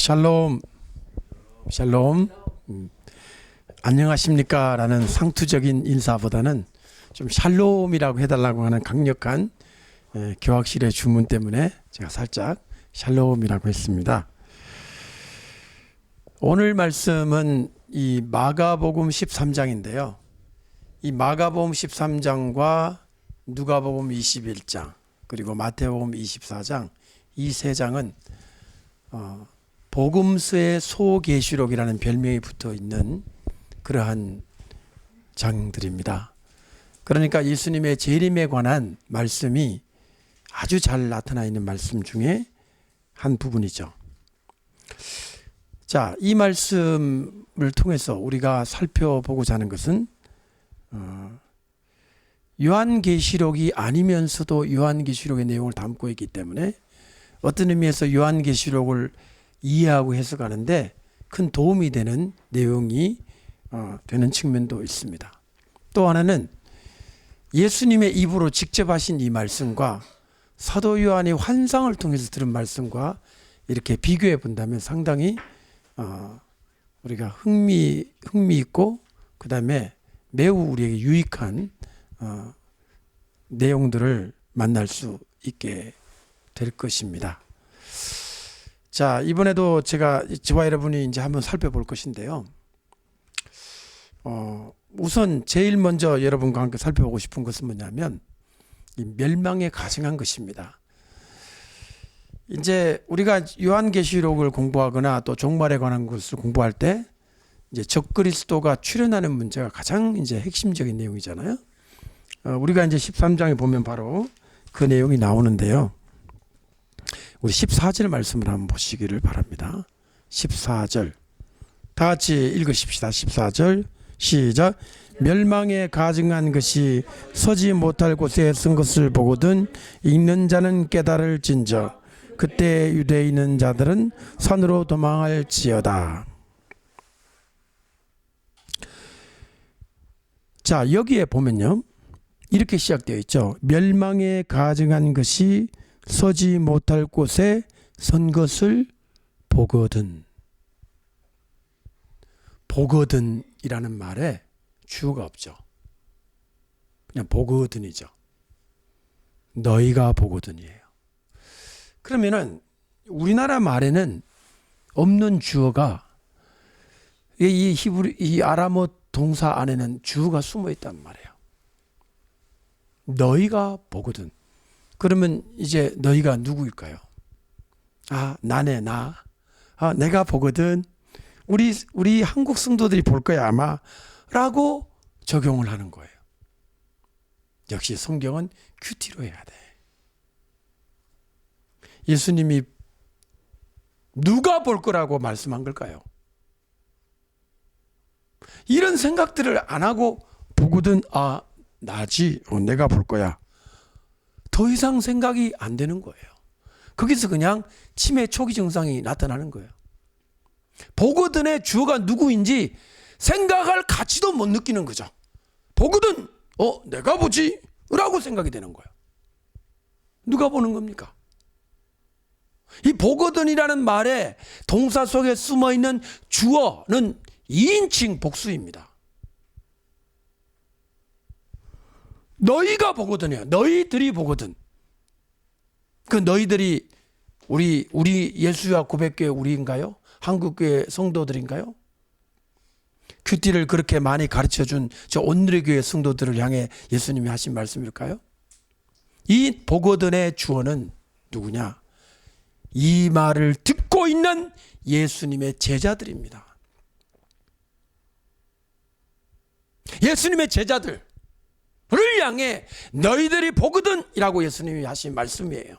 샬롬, 샬롬. 안녕하십니까 라는 상투적인 인사보다는 좀 샬롬이라고 해달라고 하는 강력한 교학실의 주문 때문에 제가 살짝 샬롬이라고 했습니다. 오늘 말씀은 이 마가복음 13장인데요. 이 마가복음 13장과 누가복음 21장 그리고 마태복음 24장 이 세 장은 복음서의 소계시록이라는 별명이 붙어 있는 그러한 장들입니다. 그러니까 예수님의 재림에 관한 말씀이 아주 잘 나타나 있는 말씀 중에 한 부분이죠. 자, 이 말씀을 통해서 우리가 살펴보고자 하는 것은 요한계시록이 아니면서도 요한계시록의 내용을 담고 있기 때문에 어떤 의미에서 요한계시록을 이해하고 해석하는데 큰 도움이 되는 내용이 되는 측면도 있습니다. 또 하나는 예수님의 입으로 직접 하신 이 말씀과 사도 요한이 환상을 통해서 들은 말씀과 이렇게 비교해 본다면 상당히 우리가 흥미있고 그 다음에 매우 우리에게 유익한 내용들을 만날 수 있게 될 것입니다. 자, 이번에도 저와 여러분이 이제 한번 살펴볼 것인데요. 우선 제일 먼저 여러분과 함께 살펴보고 싶은 것은 뭐냐면 이 멸망에 가증한 것입니다. 이제 우리가 요한계시록을 공부하거나 또 종말에 관한 것을 공부할 때 이제 적그리스도가 출현하는 문제가 가장 이제 핵심적인 내용이잖아요. 우리가 이제 13장에 보면 바로 그 내용이 나오는데요. 우리 14절 말씀을 한번 보시기를 바랍니다. 14절 다 같이 읽으십시다. 14절 시작. 멸망에 가증한 것이 서지 못할 곳에 쓴 것을 보거든 읽는 자는 깨달을진저 그때 유대에 있는 자들은 산으로 도망할지어다. 자, 여기에 보면요 이렇게 시작되어 있죠. 멸망에 가증한 것이 서지 못할 곳에 선 것을 보거든. 보거든이라는 말에 주어가 없죠. 그냥 보거든이죠. 너희가 보거든이에요. 그러면은 우리나라 말에는 없는 주어가 이 아람어 동사 안에는 주어가 숨어 있단 말이에요. 너희가 보거든. 그러면 이제 너희가 누구일까요? 나네 나. 내가 보거든. 우리 한국 성도들이 볼 거야 아마 라고 적용을 하는 거예요. 역시 성경은 큐티로 해야 돼. 예수님이 누가 볼 거라고 말씀한 걸까요? 이런 생각들을 안 하고 보거든. 나지. 내가 볼 거야. 더 이상 생각이 안 되는 거예요. 거기서 그냥 치매 초기 증상이 나타나는 거예요. 보거든의 주어가 누구인지 생각할 가치도 못 느끼는 거죠. 보거든, 내가 보지? 라고 생각이 되는 거예요. 누가 보는 겁니까? 이 보거든이라는 말에 동사 속에 숨어 있는 주어는 2인칭 복수입니다. 너희가 보거든요. 너희들이 보거든. 그 너희들이 우리 예수와 고백교회 우리인가요? 한국교회 성도들인가요? 큐티를 그렇게 많이 가르쳐준 저 온누리 교회 성도들을 향해 예수님이 하신 말씀일까요? 이 보거든의 주어는 누구냐? 이 말을 듣고 있는 예수님의 제자들입니다. 예수님의 제자들을 향해 너희들이 보거든 이라고 예수님이 하신 말씀이에요.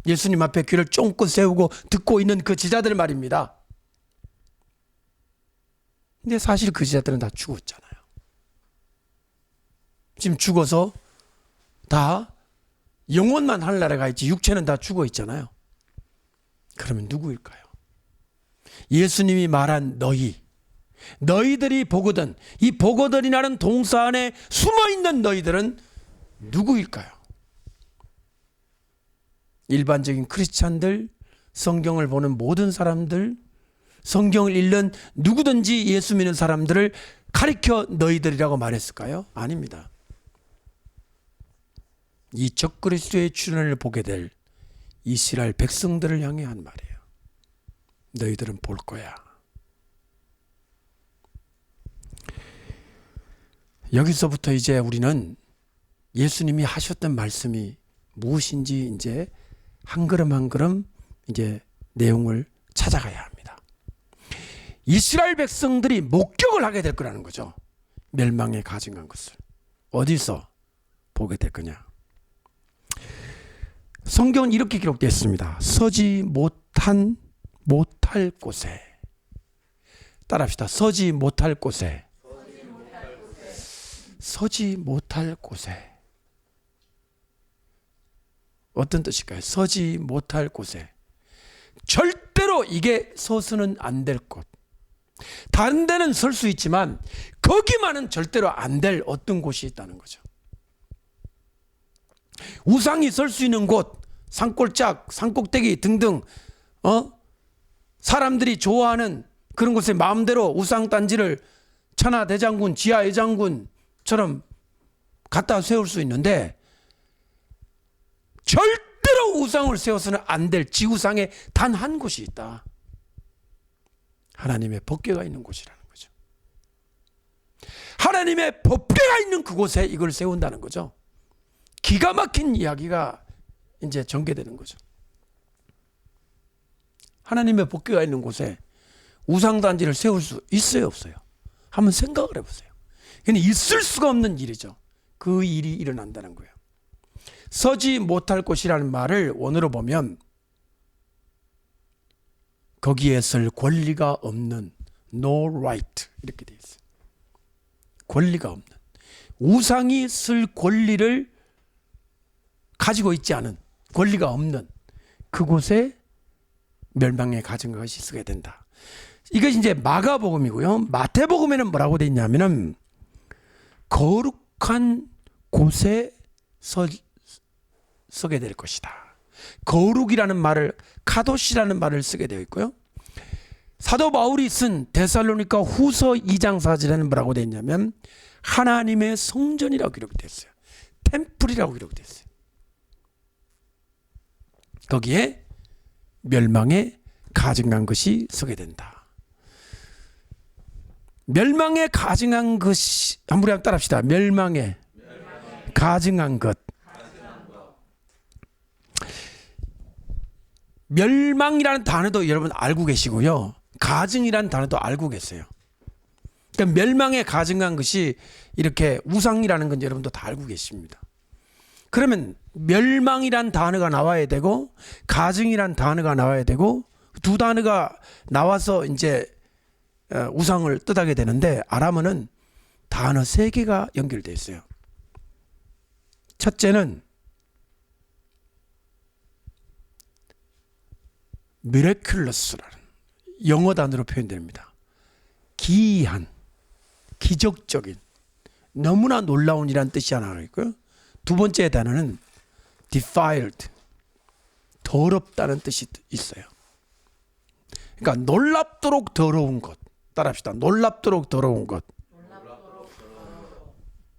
예수님 앞에 귀를 쫑긋 세우고 듣고 있는 그 제자들 말입니다. 근데 사실 그 제자들은 다 죽었잖아요. 지금 죽어서 다 영혼만 하늘나라에 가 있지 육체는 다 죽어 있잖아요. 그러면 누구일까요? 예수님이 말한 너희들이 보거든, 이 보거든이라는 동사 안에 숨어있는 너희들은 누구일까요? 일반적인 크리스찬들, 성경을 보는 모든 사람들, 성경을 읽는 누구든지 예수 믿는 사람들을 가리켜 너희들이라고 말했을까요? 아닙니다. 이 적그리스도의 출현을 보게 될 이스라엘 백성들을 향해 한 말이에요. 너희들은 볼 거야. 여기서부터 이제 우리는 예수님이 하셨던 말씀이 무엇인지 이제 한 걸음 한 걸음 이제 내용을 찾아가야 합니다. 이스라엘 백성들이 목격을 하게 될 거라는 거죠. 멸망에 가증한 것을. 어디서 보게 될 거냐. 성경은 이렇게 기록되어 있습니다. 서지 못할 곳에. 따라합시다. 서지 못할 곳에. 서지 못할 곳에. 어떤 뜻일까요? 서지 못할 곳에. 절대로 이게 서서는 안 될 곳. 다른 데는 설 수 있지만 거기만은 절대로 안 될 어떤 곳이 있다는 거죠. 우상이 설 수 있는 곳, 산골짝, 산꼭대기 등등, 사람들이 좋아하는 그런 곳에 마음대로 우상단지를 천하대장군, 지하의장군처럼 갖다 세울 수 있는데 절대로 우상을 세워서는 안 될 지구상에 단 한 곳이 있다. 하나님의 법궤가 있는 곳이라는 거죠. 하나님의 법궤가 있는 그곳에 이걸 세운다는 거죠. 기가 막힌 이야기가 이제 전개되는 거죠. 하나님의 법궤가 있는 곳에 우상단지를 세울 수 있어요, 없어요? 한번 생각을 해보세요. 근데 있을 수가 없는 일이죠. 그 일이 일어난다는 거예요. 서지 못할 곳이라는 말을 원어로 보면 거기에 설 권리가 없는 no right 이렇게 되어 있어요. 권리가 없는. 우상이 쓸 권리를 가지고 있지 않은, 권리가 없는 그곳에 멸망에 가진 것이 쓰게 된다. 이것이 이제 마가복음이고요. 마태복음에는 뭐라고 되어 있냐면은 거룩한 곳에 서게 될 것이다. 거룩이라는 말을, 카도시라는 말을 쓰게 되어 있고요. 사도 바울이 쓴 데살로니가 후서 2장 4절에는 뭐라고 되어 있냐면 하나님의 성전이라고 기록되어 있어요. 템플이라고 기록되어 있어요. 거기에 멸망에 가증한 것이 서게 된다. 멸망에 가증한 것이, 한번 따라합시다. 멸망에 가증한 것. 멸망이라는 단어도 여러분 알고 계시고요. 가증이라는 단어도 알고 계세요. 그러니까 멸망에 가증한 것이 이렇게 우상이라는 건 여러분도 다 알고 계십니다. 그러면 멸망이란 단어가 나와야 되고 가증이란 단어가 나와야 되고 두 단어가 나와서 이제 우상을 뜻하게 되는데 아람어는 단어 3개가 연결되어 있어요. 첫째는 miraculous라는 영어 단어로 표현됩니다. 기이한, 기적적인, 너무나 놀라운이라는 뜻이 하나 있고요. 두 번째 단어는 defiled, 더럽다는 뜻이 있어요. 그러니까 놀랍도록 더러운 것. 따라합시다. 놀랍도록 더러운 것.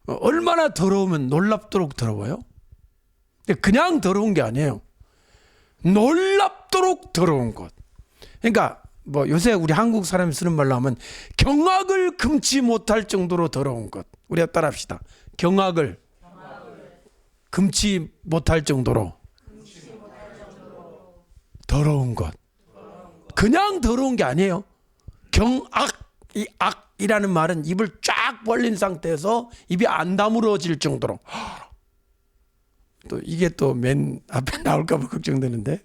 얼마나 더러우면 놀랍도록 더러워요? 그냥 더러운 게 아니에요. 놀랍도록 더러운 것. 그러니까 뭐 요새 우리 한국 사람이 쓰는 말로 하면 경악을 금치 못할 정도로 더러운 것. 우리가 따라합시다. 경악을 금치 못할 정도로 더러운 것. 그냥 더러운 게 아니에요. 경악, 이 악이라는 말은 입을 쫙 벌린 상태에서 입이 안 다물어질 정도로. 또 이게 또 맨 앞에 나올까 봐 걱정되는데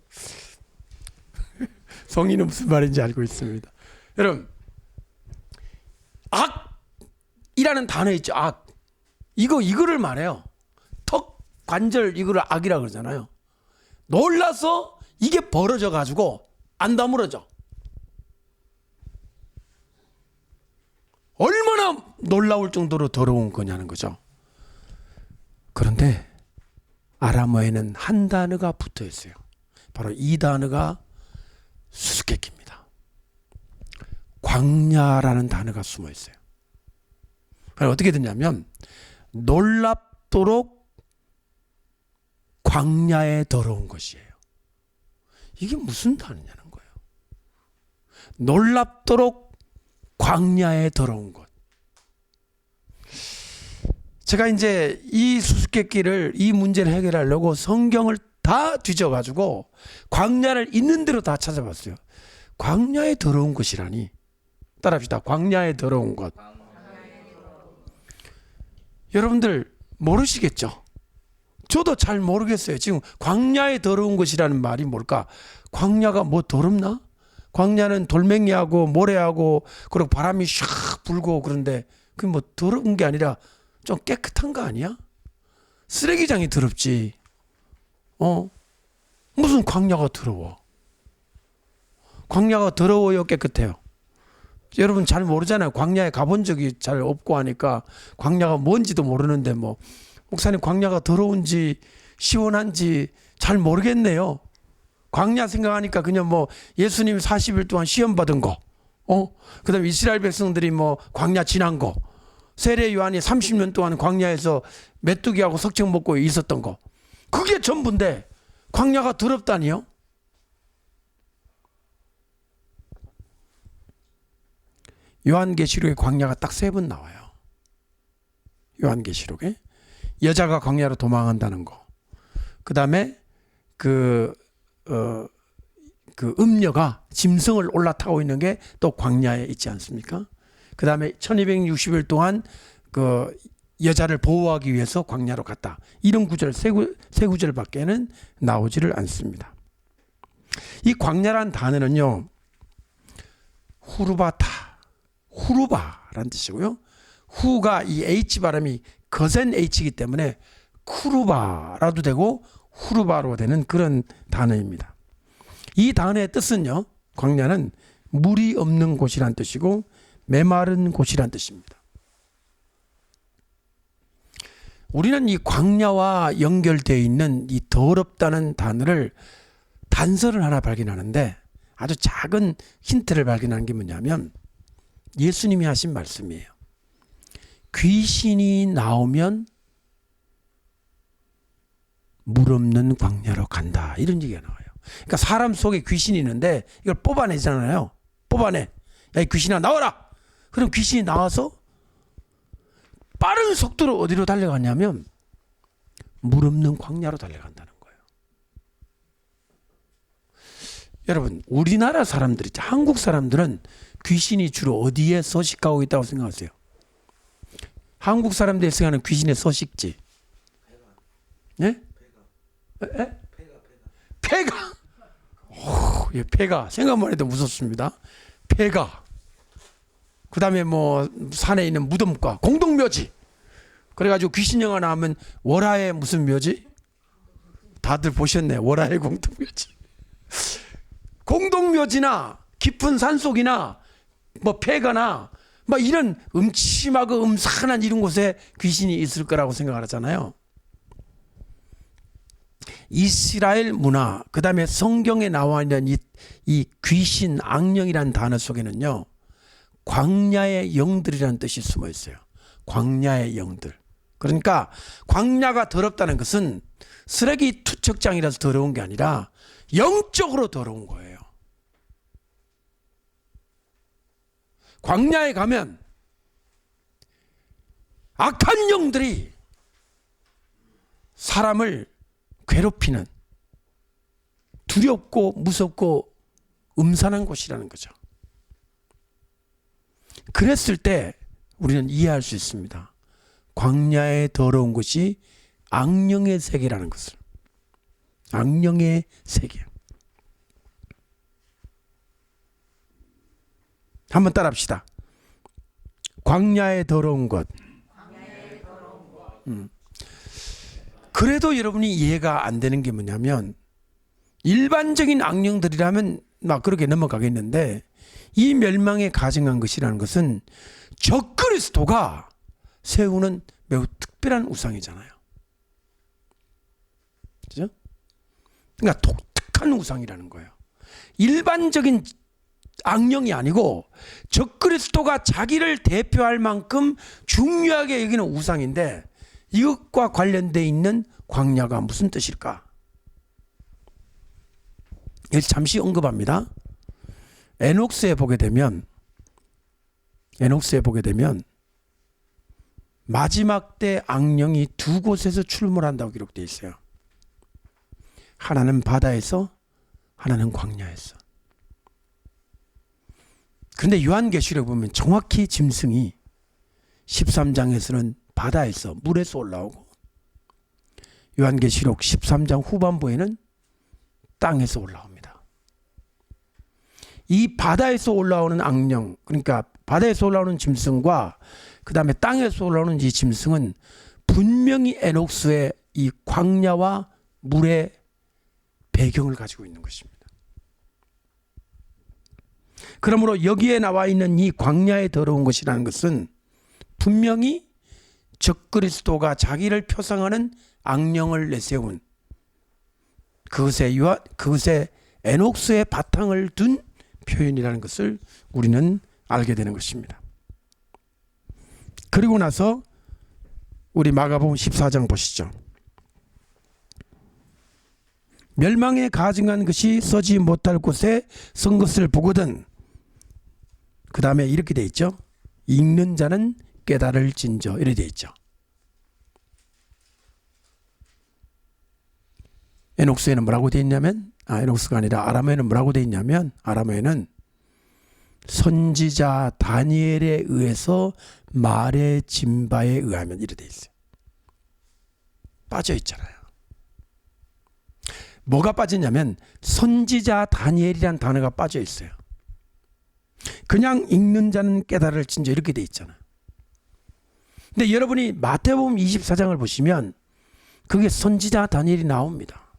성인은 무슨 말인지 알고 있습니다. 여러분, 악이라는 단어 있죠. 악. 이거를 말해요. 턱 관절 이거를 악이라 그러잖아요. 놀라서 이게 벌어져 가지고 안 다물어져. 얼마나 놀라울 정도로 더러운 거냐는 거죠. 그런데 아람어에는 한 단어가 붙어 있어요. 바로 이 단어가 수수께끼입니다. 광야라는 단어가 숨어 있어요. 어떻게 되냐면 놀랍도록 광야에 더러운 것이에요. 이게 무슨 단어냐는 거예요. 놀랍도록 광야에 더러운 것. 제가 이제 이 수수께끼를, 이 문제를 해결하려고 성경을 다 뒤져가지고 광야를 있는 대로 다 찾아봤어요. 광야에 더러운 것이라니. 따라합시다. 광야에 더러운 것. 여러분들 모르시겠죠? 저도 잘 모르겠어요. 지금 광야에 더러운 것이라는 말이 뭘까? 광야가 뭐 더럽나? 광야는 돌멩이하고 모래하고 그리고 바람이 샥 불고 그런데 그게 뭐 더러운 게 아니라 좀 깨끗한 거 아니야? 쓰레기장이 더럽지. 무슨 광야가 더러워? 광야가 더러워요, 깨끗해요? 여러분 잘 모르잖아요. 광야에 가본 적이 잘 없고 하니까 광야가 뭔지도 모르는데 뭐 목사님 광야가 더러운지 시원한지 잘 모르겠네요. 광야 생각하니까 그냥 뭐 예수님 40일 동안 시험 받은 거, 그다음에 이스라엘 백성들이 뭐 광야 지난 거, 세례 요한이 30년 동안 광야에서 메뚜기하고 석청 먹고 있었던 거, 그게 전부인데 광야가 더럽다니요? 요한계시록에 광야가 딱 3번 나와요. 요한계시록에 여자가 광야로 도망한다는 거, 그 다음에 그 음녀가 짐승을 올라타고 있는 게 또 광야에 있지 않습니까? 그 다음에 1260일 동안 그 여자를 보호하기 위해서 광야로 갔다. 이런 구절, 세 구절밖에는 나오지를 않습니다. 이 광야란 단어는요, 후르바라는 뜻이고요. 후가 이 H 발음이 거센 H이기 때문에 쿠르바라도 되고 후르바로 되는 그런 단어입니다. 이 단어의 뜻은요, 광야는 물이 없는 곳이란 뜻이고 메마른 곳이란 뜻입니다. 우리는 이 광야와 연결되어 있는 이 더럽다는 단어를 단서를 하나 발견하는데 아주 작은 힌트를 발견하는 게 뭐냐면 예수님이 하신 말씀이에요. 귀신이 나오면 물 없는 광야로 간다. 이런 얘기가 나와요. 그러니까 사람 속에 귀신이 있는데 이걸 뽑아내잖아요. 뽑아내. 야, 이 귀신아 나와라. 그럼 귀신이 나와서 빠른 속도로 어디로 달려가냐면 물 없는 광야로 달려간다는 거예요. 여러분, 우리나라 사람들이, 한국 사람들은 귀신이 주로 어디에 서식하고 있다고 생각하세요? 한국 사람들이 생각하는 귀신의 서식지. 네? 폐가. 예, 폐가. 생각만 해도 무섭습니다. 폐가. 그 다음에 뭐 산에 있는 무덤가, 공동묘지. 그래가지고 귀신 영화 나오면 월화의 무슨 묘지? 다들 보셨네. 월화의 공동묘지. 공동묘지나 깊은 산속이나 뭐 폐가나 뭐 이런 음침하고 음산한 이런 곳에 귀신이 있을 거라고 생각을 하잖아요. 이스라엘 문화, 그 다음에 성경에 나와 있는 이 귀신, 악령이라는 단어 속에는요, 광야의 영들이라는 뜻이 숨어 있어요. 광야의 영들. 그러니까 광야가 더럽다는 것은 쓰레기 투척장이라서 더러운 게 아니라 영적으로 더러운 거예요. 광야에 가면 악한 영들이 사람을 괴롭히는, 두렵고 무섭고 음산한 곳이라는 거죠. 그랬을 때 우리는 이해할 수 있습니다. 광야에 더러운 것이 악령의 세계라는 것을. 악령의 세계. 한번 따라합시다. 광야에 더러운 것. 그래도 여러분이 이해가 안 되는 게 뭐냐면, 일반적인 악령들이라면 막 그렇게 넘어가겠는데, 이 멸망에 가증한 것이라는 것은 적그리스도가 세우는 매우 특별한 우상이잖아요. 그죠? 그러니까 독특한 거룩한 우상이라는 거예요. 일반적인 악령이 아니고 적그리스도가 자기를 대표할 만큼 중요하게 여기는 우상인데, 이것과 관련되어 있는 광야가 무슨 뜻일까? 여기 잠시 언급합니다. 에녹스에 보게 되면 마지막 때 악령이 두 곳에서 출몰한다고 기록되어 있어요. 하나는 바다에서, 하나는 광야에서. 그런데 요한계시록 보면 정확히 짐승이 13장에서는 바다에서, 물에서 올라오고, 요한계시록 13장 후반부에는 땅에서 올라옵니다. 이 바다에서 올라오는 악령, 그러니까 바다에서 올라오는 짐승과 그 다음에 땅에서 올라오는 이 짐승은 분명히 에녹스의 이 광야와 물의 배경을 가지고 있는 것입니다. 그러므로 여기에 나와 있는 이 광야에 더러운 것이라는 것은 분명히 적그리스도가 자기를 표상하는 악령을 내세운 그것에 에녹스의 바탕을 둔 표현이라는 것을 우리는 알게 되는 것입니다. 그리고 나서 우리 마가복음 14장 보시죠. 멸망에 가증한 것이 서지 못할 곳에 선 것을 보거든. 그 다음에 이렇게 돼 있죠. 읽는 자는 깨달을진저, 이렇게 돼 있죠. 에녹스에는 뭐라고 돼 있냐면, 에녹스가 아니라 아람어에는 뭐라고 돼 있냐면, 아람어에는 선지자 다니엘에 의해서 말해진 바에 의하면, 이렇게 돼 있어요. 빠져 있잖아요. 뭐가 빠졌냐면 선지자 다니엘이란 단어가 빠져 있어요. 그냥 읽는 자는 깨달을진저, 이렇게 돼 있잖아요. 근데 여러분이 마태복음 24장을 보시면 그게 선지자 다니엘이 나옵니다.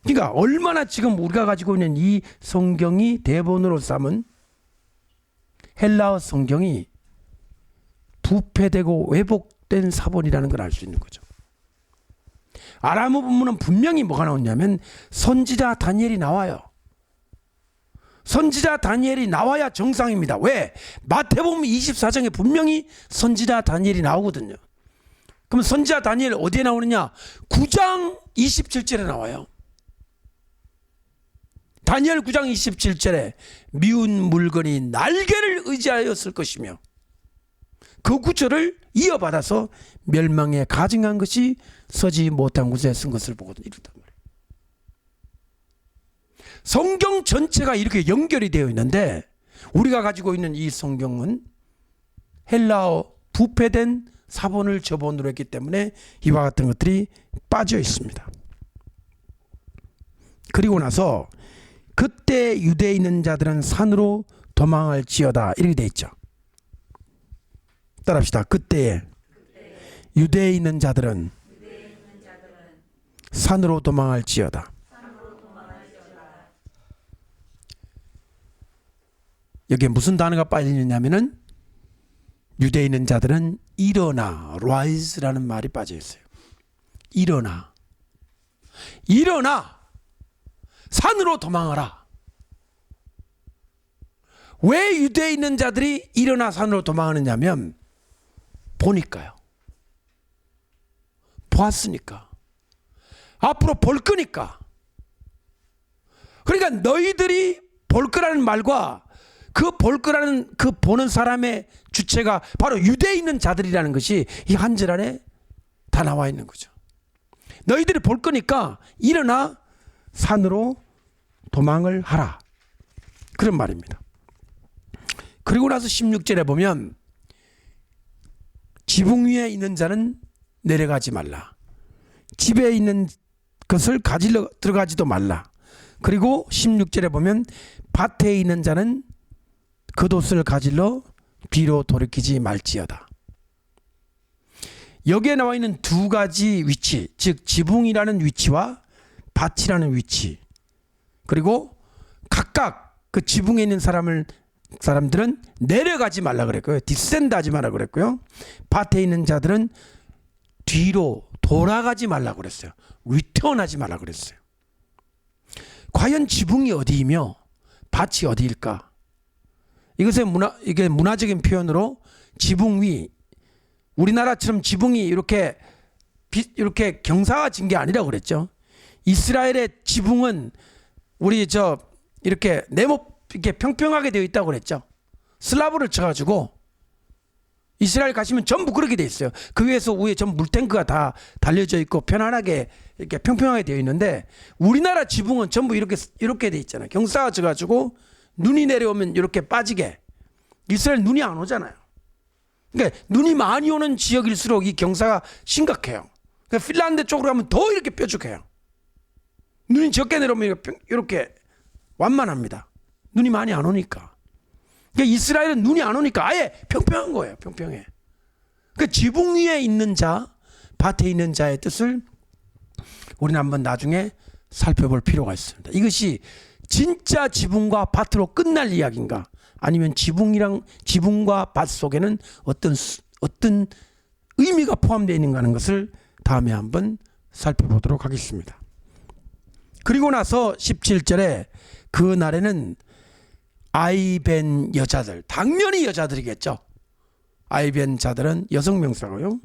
그러니까 얼마나 지금 우리가 가지고 있는 이 성경이 대본으로 삼은 헬라어 성경이 부패되고 왜곡된 사본이라는 걸 알 수 있는 거죠. 아람어 본문은 분명히 뭐가 나오냐면 선지자 다니엘이 나와요. 선지자 다니엘이 나와야 정상입니다. 왜? 마태복음 24장에 분명히 선지자 다니엘이 나오거든요. 그럼 선지자 다니엘 어디에 나오느냐? 9장 27절에 나와요. 다니엘 9장 27절에 미운 물건이 날개를 의지하였을 것이며, 그 구절을 이어받아서 멸망에 가증한 것이 서지 못한 곳에 쓴 것을 보거든, 이렇단 말이에요. 성경 전체가 이렇게 연결이 되어 있는데 우리가 가지고 있는 이 성경은 헬라어 부패된 사본을 저본으로 했기 때문에 이와 같은 것들이 빠져 있습니다. 그리고 나서 그때 유대에 있는 자들은 산으로 도망할지어다, 이렇게 돼 있죠. 따라합시다. 그때에 유대에 있는 자들은 산으로 도망할지어다. 여기에 무슨 단어가 빠지느냐면은 유대에 있는 자들은 일어나, rise라는 말이 빠져 있어요. 일어나, 산으로 도망하라. 왜 유대에 있는 자들이 일어나 산으로 도망하느냐면 보니까요. 보았으니까. 앞으로 볼 거니까. 그러니까 너희들이 볼 거라는 말과 그 볼 거라는 그 보는 사람의 주체가 바로 유대에 있는 자들이라는 것이 이 한 절 안에 다 나와 있는 거죠. 너희들이 볼 거니까 일어나 산으로 도망을 하라, 그런 말입니다. 그리고 나서 16절에 보면 지붕 위에 있는 자는 내려가지 말라, 집에 있는 것을 가지러 들어가지도 말라. 그리고 16절에 보면 밭에 있는 자는 겉옷을 가지러 뒤로 돌이키지 말지어다. 여기에 나와 있는 두 가지 위치, 즉 지붕이라는 위치와 밭이라는 위치, 그리고 각각 그 지붕에 있는 사람들은 내려가지 말라 그랬고요. 디센드 하지 말라 그랬고요. 밭에 있는 자들은 뒤로 돌아가지 말라 그랬어요. 리턴하지 말라 그랬어요. 과연 지붕이 어디이며 밭이 어디일까? 이게 문화적인 표현으로 지붕 위, 우리나라처럼 지붕이 이렇게 경사가 진 게 아니라고 그랬죠. 이스라엘의 지붕은 이렇게 이렇게 평평하게 되어 있다고 그랬죠. 슬라브를 쳐가지고 이스라엘 가시면 전부 그렇게 되어 있어요. 그 위에서 위에 전부 물탱크가 다 달려져 있고 편안하게 이렇게 평평하게 되어 있는데, 우리나라 지붕은 전부 이렇게 되어 있잖아요. 경사가 져가지고 눈이 내려오면 이렇게 빠지게. 이스라엘 눈이 안 오잖아요. 그러니까 눈이 많이 오는 지역일수록 이 경사가 심각해요. 그러니까 핀란드 쪽으로 가면 더 이렇게 뾰족해요. 눈이 적게 내려오면 이렇게 완만합니다. 눈이 많이 안 오니까. 그러니까 이스라엘은 눈이 안 오니까 아예 평평한 거예요. 평평해. 그 지붕 위에 있는 자, 밭에 있는 자의 뜻을 우리는 한번 나중에 살펴볼 필요가 있습니다. 이것이 진짜 지붕과 밭으로 끝날 이야기인가, 아니면 지붕과 밭 속에는 어떤 의미가 포함되어 있는가 하는 것을 다음에 한번 살펴보도록 하겠습니다. 그리고 나서 17절에 그 날에는 아이벤 여자들, 당연히 여자들이겠죠. 아이벤 자들은 여성명사고요.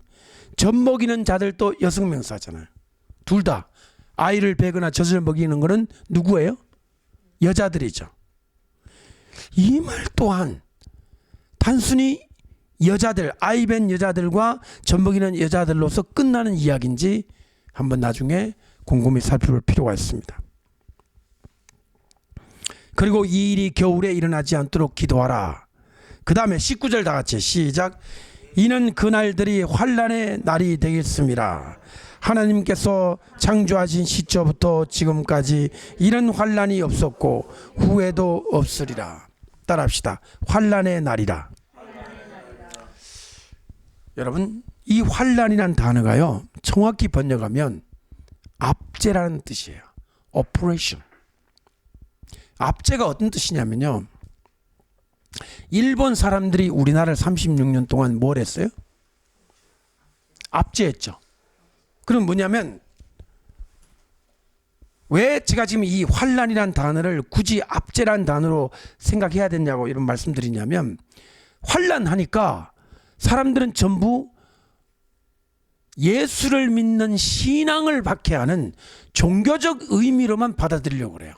젖먹이는 자들도 여성명사잖아요. 둘 다 아이를 베거나 젖을 먹이는 것은 누구예요? 여자들이죠. 이 말 또한 단순히 여자들, 아이벤 여자들과 젖먹이는 여자들로서 끝나는 이야기인지 한번 나중에 곰곰이 살펴볼 필요가 있습니다. 그리고 이 일이 겨울에 일어나지 않도록 기도하라. 그 다음에 19절 다 같이 시작. 이는 그날들이 환난의 날이 되겠습니다. 하나님께서 창조하신 시초부터 지금까지 이런 환난이 없었고 후에도 없으리라. 따라합시다. 환난의 날이라. 여러분, 이 환난이란 단어가요, 정확히 번역하면 압제라는 뜻이에요. 오퍼레이션. 압제가 어떤 뜻이냐면요, 일본 사람들이 우리나라를 36년 동안 뭘 했어요? 압제했죠. 그럼 뭐냐면, 왜 제가 지금 이 환난이란 단어를 굳이 압제란 단어로 생각해야 되냐고 이런 말씀드리냐면, 환난하니까 사람들은 전부 예수를 믿는 신앙을 박해하는 종교적 의미로만 받아들이려고 그래요.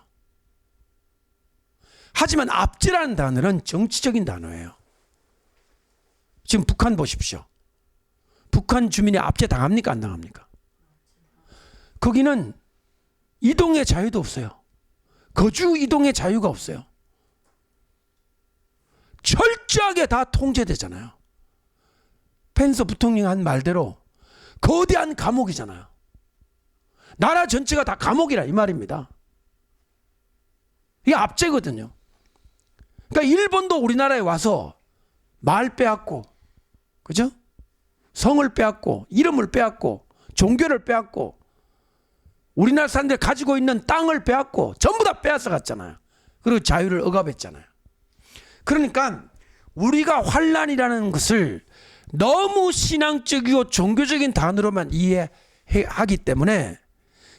하지만 압제라는 단어는 정치적인 단어예요. 지금 북한 보십시오. 북한 주민이 압제 당합니까? 안 당합니까? 거기는 이동의 자유도 없어요. 거주 이동의 자유가 없어요. 철저하게 다 통제되잖아요. 펜스 부통령 한 말대로 거대한 감옥이잖아요. 나라 전체가 다 감옥이라 이 말입니다. 이게 압제거든요. 그러니까 일본도 우리나라에 와서 말 빼앗고, 그죠? 성을 빼앗고, 이름을 빼앗고, 종교를 빼앗고, 우리나라 사람들이 가지고 있는 땅을 빼앗고 전부 다 빼앗아 갔잖아요. 그리고 자유를 억압했잖아요. 그러니까 우리가 환난이라는 것을 너무 신앙적이고 종교적인 단어로만 이해하기 때문에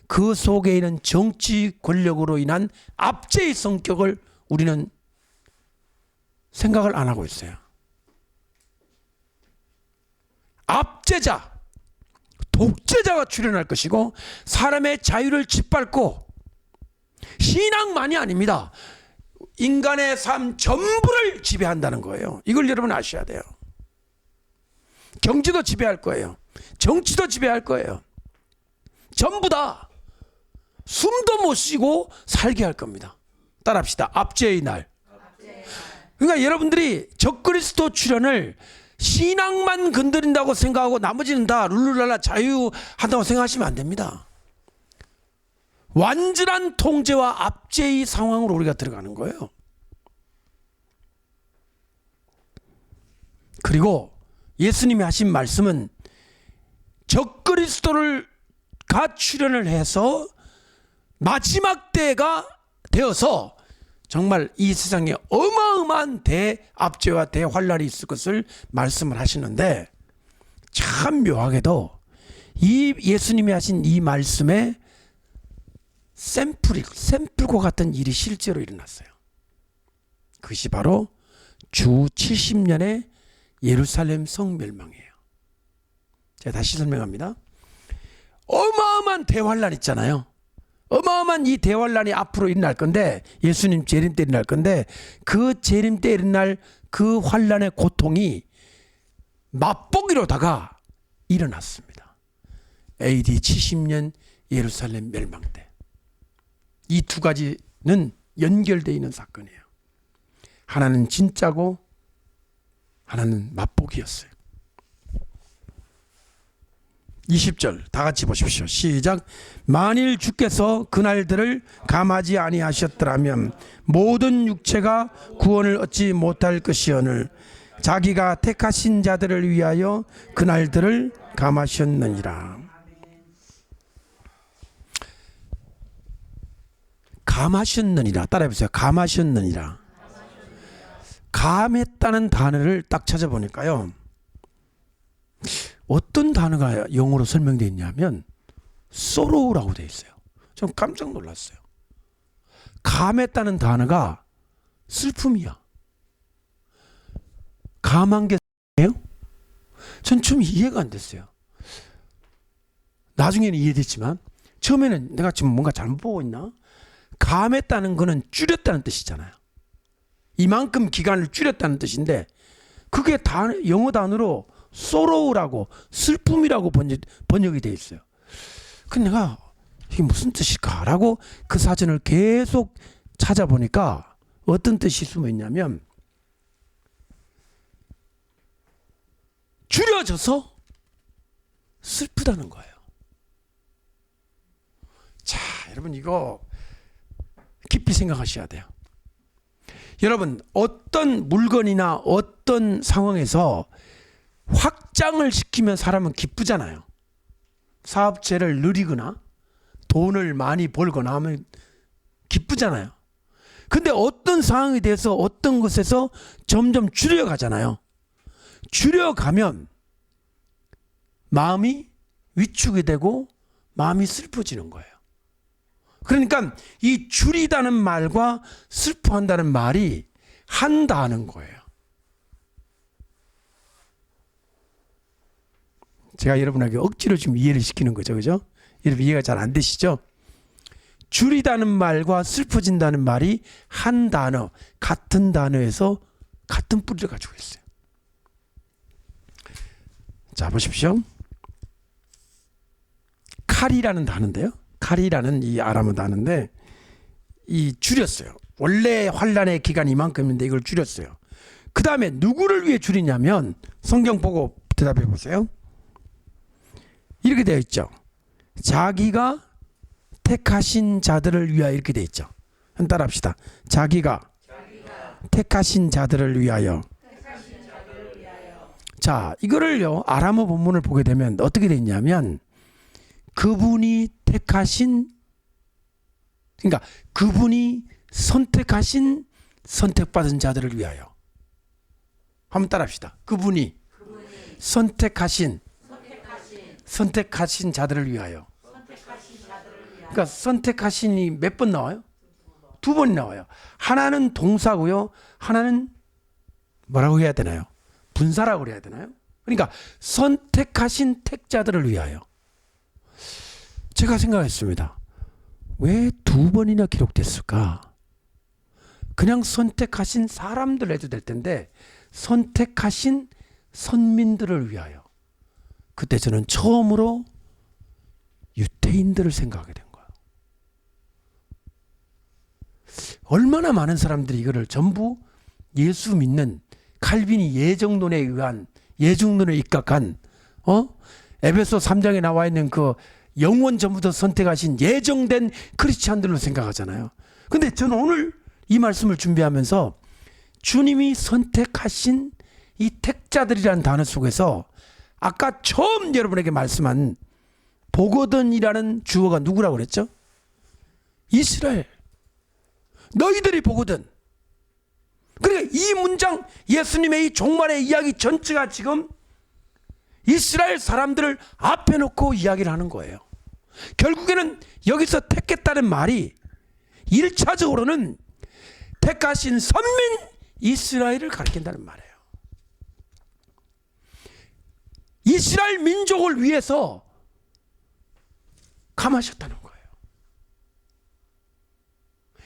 그 속에 있는 정치 권력으로 인한 압제의 성격을 우리는 생각을 안 하고 있어요. 압제자, 독재자가 출현할 것이고 사람의 자유를 짓밟고, 신앙만이 아닙니다. 인간의 삶 전부를 지배한다는 거예요. 이걸 여러분 아셔야 돼요. 경제도 지배할 거예요. 정치도 지배할 거예요. 전부 다 숨도 못 쉬고 살게 할 겁니다. 따라합시다. 압제의 날. 그러니까 여러분들이 적그리스도 출현을 신앙만 건드린다고 생각하고 나머지는 다 룰루랄라 자유한다고 생각하시면 안 됩니다. 완전한 통제와 압제의 상황으로 우리가 들어가는 거예요. 그리고 예수님이 하신 말씀은 적그리스도를 출현을 해서 마지막 때가 되어서 정말 이 세상에 어마어마한 대압제와 대환란이 있을 것을 말씀을 하시는데, 참 묘하게도 이 예수님이 하신 이 말씀에 샘플과 같은 일이 실제로 일어났어요. 그것이 바로 주 70년의 예루살렘 성 멸망이에요. 제가 다시 설명합니다. 어마어마한 대환란 있잖아요. 어마어마한 이 대환란이 앞으로 일어날 건데, 예수님 재림 때 일어날 건데, 그 재림 때 일어날 그 환란의 고통이 맛보기로다가 일어났습니다. AD 70년 예루살렘 멸망 때. 이 두 가지는 연결되어 있는 사건이에요. 하나는 진짜고 하나는 맛보기였어요. 20절 다 같이 보십시오. 시작. 만일 주께서 그날들을 감하지 아니하셨더라면 모든 육체가 구원을 얻지 못할 것이오늘 자기가 택하신 자들을 위하여 그날들을 감하셨느니라. 감하셨느니라. 따라해보세요. 감하셨느니라. 감했다는 단어를 딱 찾아보니까요, 어떤 단어가 영어로 설명되어 있냐면 sorrow라고 되어 있어요. 좀 깜짝 놀랐어요. 감했다는 단어가 슬픔이야. 감한 게 예요? 전 좀 이해가 안 됐어요. 나중에는 이해됐지만 처음에는 내가 지금 뭔가 잘못 보고 있나? 감했다는 거는 줄였다는 뜻이잖아요. 이만큼 기간을 줄였다는 뜻인데 그게 영어 단어로 sorrow라고 슬픔이라고 번역이 되어 있어요. 근데 내가 이게 무슨 뜻일까라고 그 사전을 계속 찾아보니까 어떤 뜻이 숨어 있냐면 줄여져서 슬프다는 거예요. 자, 여러분 이거 깊이 생각하셔야 돼요. 여러분 어떤 물건이나 어떤 상황에서 확장을 시키면 사람은 기쁘잖아요. 사업체를 늘리거나 돈을 많이 벌거나 하면 기쁘잖아요. 근데 어떤 상황에 대해서 어떤 것에서 점점 줄여가잖아요. 줄여가면 마음이 위축이 되고 마음이 슬퍼지는 거예요. 그러니까 이 줄이다는 말과 슬퍼한다는 말이 한다는 거예요. 제가 여러분에게 억지로 지금 이해를 시키는 거죠. 그죠? 여러분 이해가 잘 안 되시죠? 줄이다는 말과 슬퍼진다는 말이 한 단어, 같은 단어에서 같은 뿌리를 가지고 있어요. 자, 보십시오. 칼이라는 단어인데요. 칼이라는 이 아람어 단어인데 이 줄였어요. 원래 환란의 기간이 이만큼인데 이걸 줄였어요. 그 다음에 누구를 위해 줄이냐면 성경 보고 대답해 보세요. 이렇게 되어 있죠. 자기가 택하신 자들을 위하여 이렇게 되어 있죠. 한번 따라합시다. 자기가 택하신 자들을 위하여. 자, 이거를요 아람어 본문을 보게 되면 어떻게 되어 있냐면 그분이 택하신, 그러니까 그분이 선택하신 선택받은 자들을 위하여. 한번 따라합시다. 그분이 선택하신 자들을 위하여. 그러니까 선택하신이 몇 번 나와요? 두 번 나와요. 하나는 동사고요. 하나는 뭐라고 해야 되나요? 분사라고 해야 되나요? 그러니까 선택하신 택자들을 위하여. 제가 생각했습니다. 왜 두 번이나 기록됐을까? 그냥 선택하신 사람들 해도 될 텐데 선택하신 선민들을 위하여. 그때 저는 처음으로 유대인들을 생각하게 된 거예요. 얼마나 많은 사람들이 이거를 전부 예수 믿는 칼빈이 예정론에 의한 예중론에 입각한 에베소 3장에 나와 있는 그 영원 전부터 선택하신 예정된 크리스찬들로 생각하잖아요. 근데 저는 오늘 이 말씀을 준비하면서 주님이 선택하신 이 택자들이라는 단어 속에서 아까 처음 여러분에게 말씀한 보거든이라는 주어가 누구라고 그랬죠? 이스라엘. 너희들이 보거든. 그러니까 이 문장 예수님의 이 종말의 이야기 전체가 지금 이스라엘 사람들을 앞에 놓고 이야기를 하는 거예요. 결국에는 여기서 택했다는 말이 1차적으로는 택하신 선민 이스라엘을 가리킨다는 말이에요. 이스라엘 민족을 위해서 감하셨다는 거예요.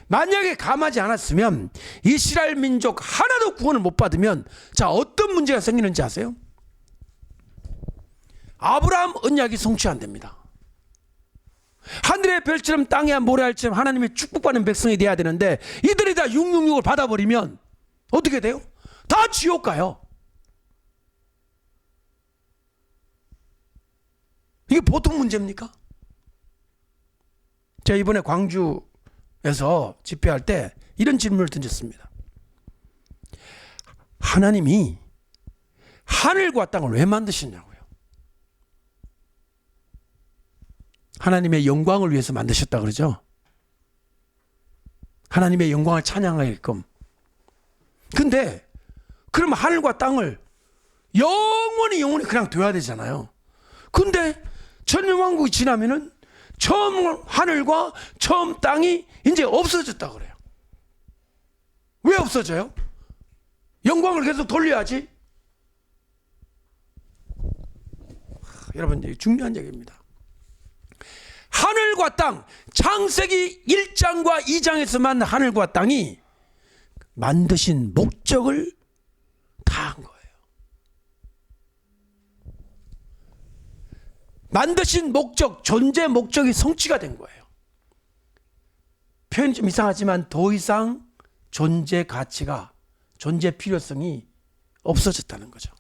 만약에 감하지 않았으면 이스라엘 민족 하나도 구원을 못 받으면 자, 어떤 문제가 생기는지 아세요? 아브라함 언약이 성취 안 됩니다. 하늘의 별처럼 땅의 모래알처럼 하나님의 축복받는 백성이 돼야 되는데 이들이 다 666을 받아버리면 어떻게 돼요? 다 지옥 가요. 이게 보통 문제입니까? 제가 이번에 광주에서 집회할 때 이런 질문을 던졌습니다. 하나님이 하늘과 땅을 왜 만드셨냐고요? 하나님의 영광을 위해서 만드셨다 그러죠. 하나님의 영광을 찬양하게끔. 근데 그럼 하늘과 땅을 영원히 그냥 둬야 되잖아요. 근데 천년왕국이 지나면은 처음 하늘과 처음 땅이 이제 없어졌다 그래요. 왜 없어져요? 영광을 계속 돌려야지. 여러분, 중요한 얘기입니다. 하늘과 땅, 창세기 1장과 2장에서만 하늘과 땅이 만드신 목적을 다한 거예요. 만드신 목적, 존재 목적이 성취가 된 거예요. 표현이 좀 이상하지만 더 이상 존재 가치가, 존재 필요성이 없어졌다는 거죠.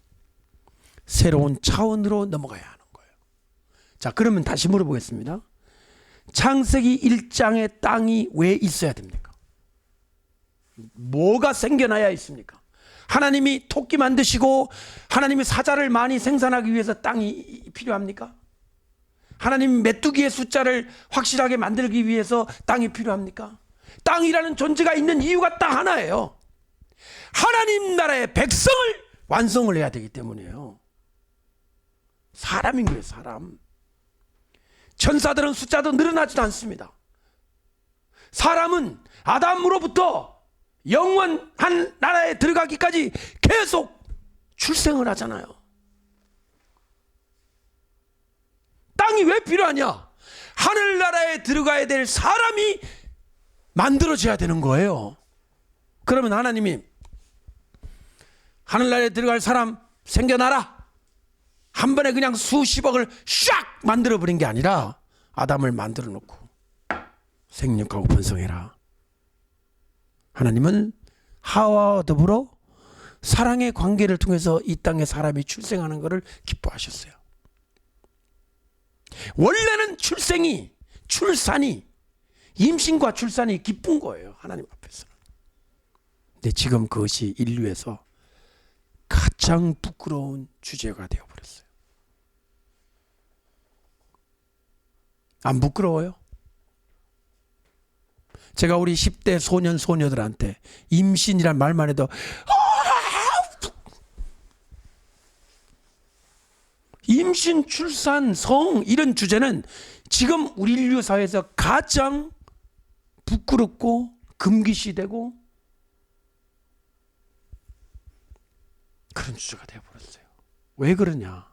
새로운 차원으로 넘어가야 하는 거예요. 자, 그러면 다시 물어보겠습니다. 창세기 1장에 땅이 왜 있어야 됩니까? 뭐가 생겨나야 있습니까? 하나님이 토끼 만드시고 하나님이 사자를 많이 생산하기 위해서 땅이 필요합니까? 하나님 메뚜기의 숫자를 확실하게 만들기 위해서 땅이 필요합니까? 땅이라는 존재가 있는 이유가 딱 하나예요. 하나님 나라의 백성을 완성을 해야 되기 때문이에요. 사람인 거예요, 사람. 천사들은 숫자도 늘어나지도 않습니다. 사람은 아담으로부터 영원한 나라에 들어가기까지 계속 출생을 하잖아요. 땅이 왜 필요하냐? 하늘나라에 들어가야 될 사람이 만들어져야 되는 거예요. 그러면 하나님이 하늘나라에 들어갈 사람 생겨나라, 한 번에 그냥 수십억을 샥 만들어버린 게 아니라 아담을 만들어 놓고 생육하고 번성해라. 하나님은 하와와 더불어 사랑의 관계를 통해서 이 땅에 사람이 출생하는 것을 기뻐하셨어요. 원래는 출산이 임신과 출산이 기쁜 거예요, 하나님 앞에서는. 근데 지금 그것이 인류에서 가장 부끄러운 주제가 되어버렸어요. 안 부끄러워요? 제가 우리 10대 소년 소녀들한테 임신이란 말만 해도 임신, 출산, 성 이런 주제는 지금 우리 인류 사회에서 가장 부끄럽고 금기시되고 그런 주제가 되어버렸어요. 왜 그러냐?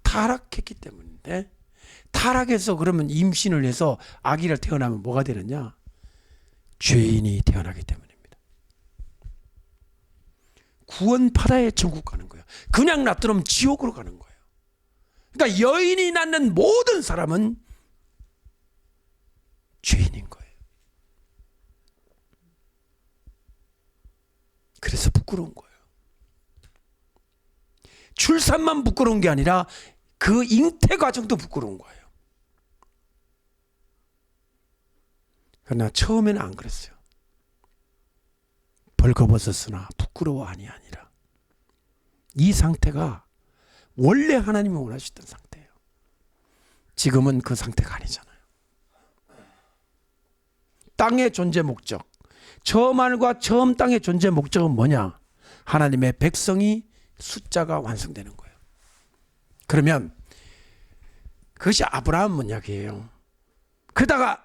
타락했기 때문인데, 타락해서 그러면 임신을 해서 아기를 태어나면 뭐가 되느냐? 죄인이 태어나기 때문입니다. 구원받아야 천국 가는 거예요. 그냥 놔두면 지옥으로 가는 거예요. 그러니까 여인이 낳는 모든 사람은 죄인인 거예요. 그래서 부끄러운 거예요. 출산만 부끄러운 게 아니라 그 잉태 과정도 부끄러운 거예요. 그러나 처음에는 안 그랬어요. 벌거벗었으나 부끄러워 아니라 이 상태가 원래 하나님이 원하셨던 상태예요. 지금은 그 상태가 아니잖아요. 땅의 존재 목적, 처음 하늘과 처음 땅의 존재 목적은 뭐냐? 하나님의 백성이 숫자가 완성되는 거예요. 그러면 그것이 아브라함 언약이에요. 그러다가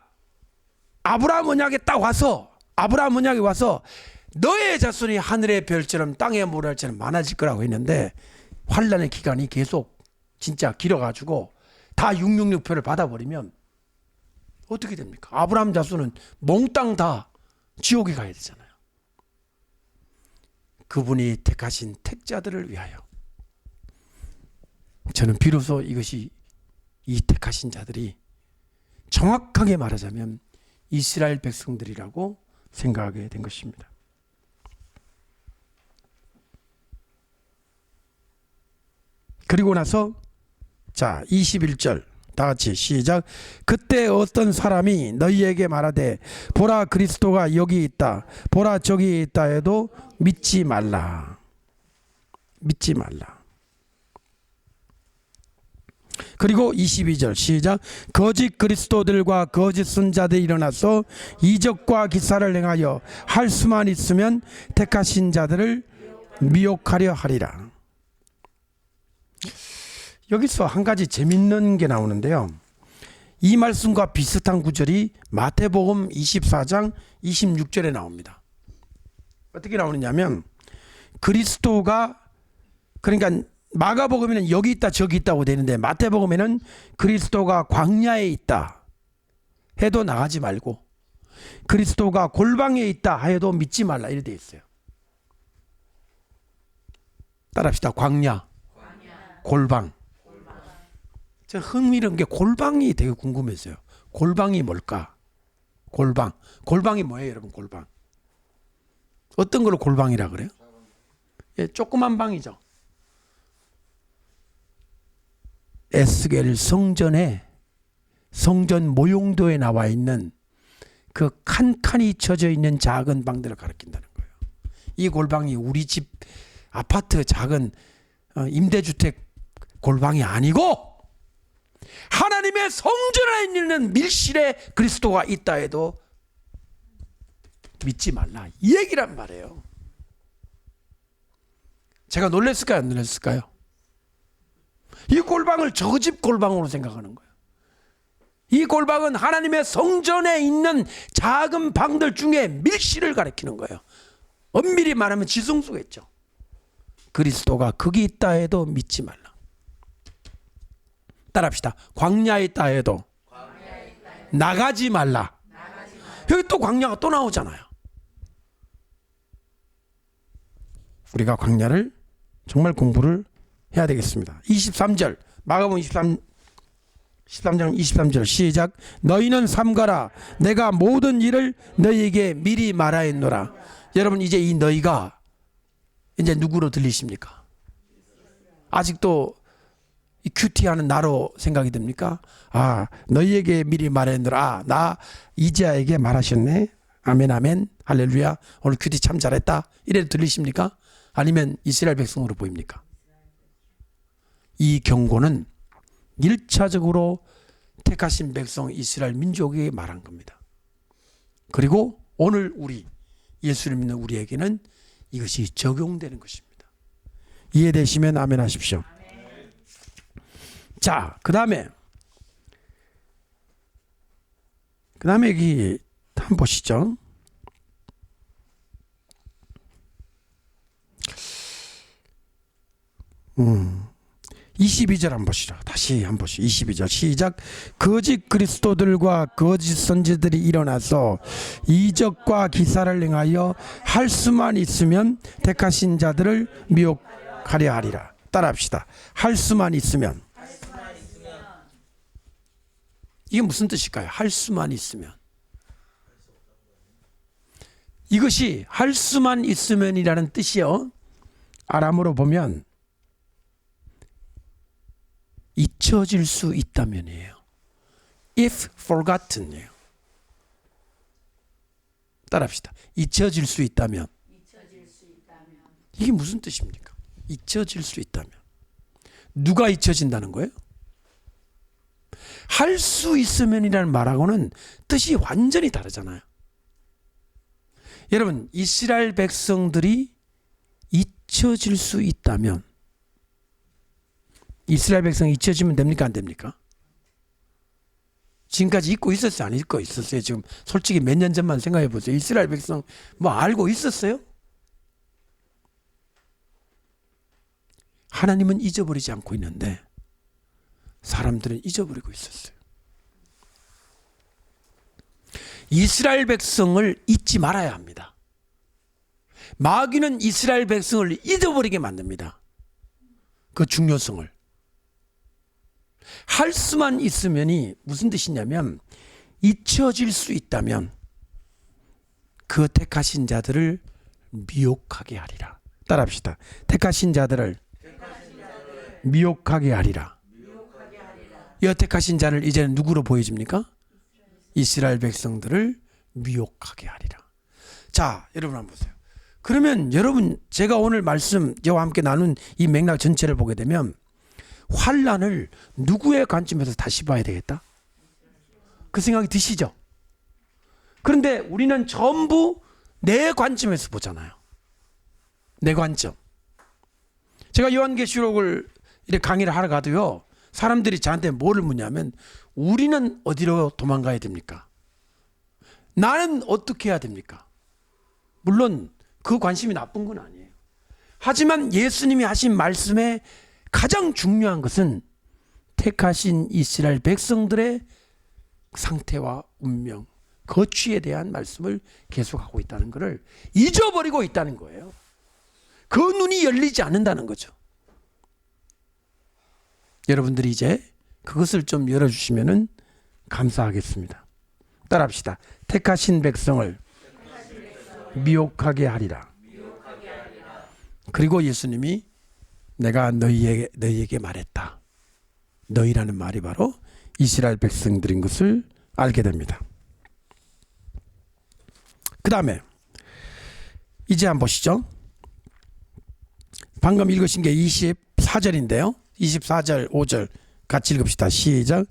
아브라함 언약에 딱 와서 아브라함 언약에 와서 너의 자손이 하늘의 별처럼 땅의 모래처럼 많아질 거라고 했는데 환란의 기간이 계속 진짜 길어가지고 다 666표를 받아버리면 어떻게 됩니까? 아브라함 자손은 몽땅 다 지옥에 가야 되잖아요. 그분이 택하신 택자들을 위하여 저는 비로소 이것이 이 택하신 자들이 정확하게 말하자면 이스라엘 백성들이라고 생각하게 된 것입니다. 그리고 나서 자 21절 다 같이 시작. 그때 어떤 사람이 너희에게 말하되 보라 그리스도가 여기 있다 보라 저기 있다 해도 믿지 말라. 믿지 말라. 그리고 22절 시작. 거짓 그리스도들과 거짓 선자들이 일어나서 이적과 기사를 행하여 할 수만 있으면 택하신 자들을 미혹하려 하리라. 여기서 한 가지 재밌는 게 나오는데요. 이 말씀과 비슷한 구절이 마태복음 24장 26절에 나옵니다. 어떻게 나오느냐면 그리스도가 그러니까 마가복음에는 여기 있다 저기 있다고 되는데 마태복음에는 그리스도가 광야에 있다 해도 나가지 말고 그리스도가 골방에 있다 해도 믿지 말라 이렇게 되어 있어요. 따라합시다. 광야, 골방. 제가 흥미로운 게 골방이 되게 궁금했어요. 골방이 뭘까? 골방이 뭐예요 여러분? 골방 어떤 걸 골방이라 그래요? 예, 조그만 방이죠. 에스겔 성전에 성전 모용도에 나와 있는 그 칸칸이 쳐져 있는 작은 방들을 가리킨다는 거예요. 이 골방이 우리 집 아파트 작은 임대주택 골방이 아니고 하나님의 성전에 있는 밀실에 그리스도가 있다 해도 믿지 말라 이 얘기란 말이에요. 제가 놀랐을까요 안 놀랐을까요? 이 골방을 저 집 골방으로 생각하는 거예요. 이 골방은 하나님의 성전에 있는 작은 방들 중에 밀실을 가리키는 거예요. 엄밀히 말하면 지성소겠죠. 그리스도가 거기 있다 해도 믿지 말라. 따라합시다. 광야에 있다 해도 나가지 말라. 여기 또 광야가 또 나오잖아요. 우리가 광야를 정말 공부를 해야 되겠습니다. 23절 마가복음 13장 23절 시작. 너희는 삼가라 내가 모든 일을 너희에게 미리 말하였노라. 여러분 이제 이 너희가 이제 누구로 들리십니까? 아직도 이 큐티하는 나로 생각이 됩니까? 아 너희에게 미리 말했노라. 나 이제야에게 말하셨네. 아멘 아멘 할렐루야 오늘 큐티 참 잘했다 이래도 들리십니까? 아니면 이스라엘 백성으로 보입니까? 이 경고는 1차적으로 택하신 백성 이스라엘 민족에게 말한 겁니다. 그리고 오늘 우리 예수를 믿는 우리에게는 이것이 적용되는 것입니다. 이해되시면 아멘 하십시오. 자, 그 다음에 여기 한번 보시죠. 22절 한번 보시죠. 다시 한번 보시죠. 22절 시작. 거짓 그리스도들과 거짓 선지들이 일어나서 이적과 기사를 행하여 할 수만 있으면 택하신 자들을 미혹하려 하리라. 따라합시다. 할 수만 있으면. 이게 무슨 뜻일까요? 할 수만 있으면. 이것이 할 수만 있으면이라는 뜻이요. 아람어로 보면 잊혀질 수 있다면이에요. If forgotten이에요. 따라합시다. 잊혀질 수 있다면. 이게 무슨 뜻입니까? 잊혀질 수 있다면. 누가 잊혀진다는 거예요? 할 수 있으면이라는 말하고는 뜻이 완전히 다르잖아요. 여러분, 이스라엘 백성들이 잊혀질 수 있다면 이스라엘 백성이 잊혀지면 됩니까? 안 됩니까? 지금까지 잊고 있었어요? 안 잊고 있었어요? 지금 솔직히 몇 년 전만 생각해 보세요. 이스라엘 백성 뭐 알고 있었어요? 하나님은 잊어버리지 않고 있는데 사람들은 잊어버리고 있었어요. 이스라엘 백성을 잊지 말아야 합니다. 마귀는 이스라엘 백성을 잊어버리게 만듭니다. 그 중요성을. 할 수만 있으면이 무슨 뜻이냐면 잊혀질 수 있다면 그 택하신 자들을 미혹하게 하리라. 따라합시다. 택하신 자들을 미혹하게 하리라. 이 택하신 자를 이제는 누구로 보여집니까? 이스라엘 백성들을 미혹하게 하리라. 자, 여러분 한번 보세요. 그러면 여러분 제가 오늘 말씀 저와 함께 나눈 이 맥락 전체를 보게 되면 환난을 누구의 관점에서 다시 봐야 되겠다? 그 생각이 드시죠? 그런데 우리는 전부 내 관점에서 보잖아요. 내 관점. 제가 요한계시록을 이렇게 강의를 하러 가도요, 사람들이 저한테 뭐를 묻냐면 우리는 어디로 도망가야 됩니까? 나는 어떻게 해야 됩니까? 물론 그 관심이 나쁜 건 아니에요. 하지만 예수님이 하신 말씀에 가장 중요한 것은 택하신 이스라엘 백성들의 상태와 운명, 거취에 대한 말씀을 계속하고 있다는 것을 잊어버리고 있다는 거예요. 그 눈이 열리지 않는다는 거죠. 여러분들이 이제 그것을 좀 열어주시면 감사하겠습니다. 따라합시다. 택하신 백성을 미혹하게 하리라. 그리고 예수님이 내가 너희에게 말했다. 너희라는 말이 바로 이스라엘 백성들인 것을 알게 됩니다. 그 다음에 이제 한번 보시죠. 방금 읽으신 게 24절인데요. 24절, 5절 같이 읽읍시다. 시작.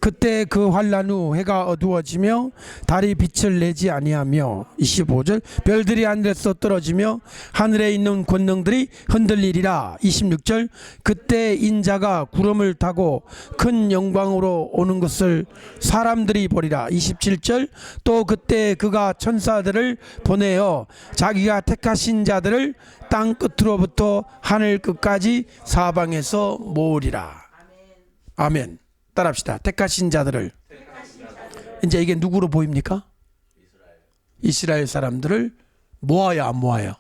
그때 그 환난 후 해가 어두워지며 달이 빛을 내지 아니하며 25절 별들이 하늘에서 떨어지며 하늘에 있는 권능들이 흔들리리라. 26절 그때 인자가 구름을 타고 큰 영광으로 오는 것을 사람들이 보리라. 27절 또 그때 그가 천사들을 보내어 자기가 택하신 자들을 땅 끝으로부터 하늘 끝까지 사방에서 모으리라. 아멘. 따라합시다. 택하신 자들을. 이제 이게 누구로 보입니까? 이스라엘 사람들을 모아요, 안 모아요?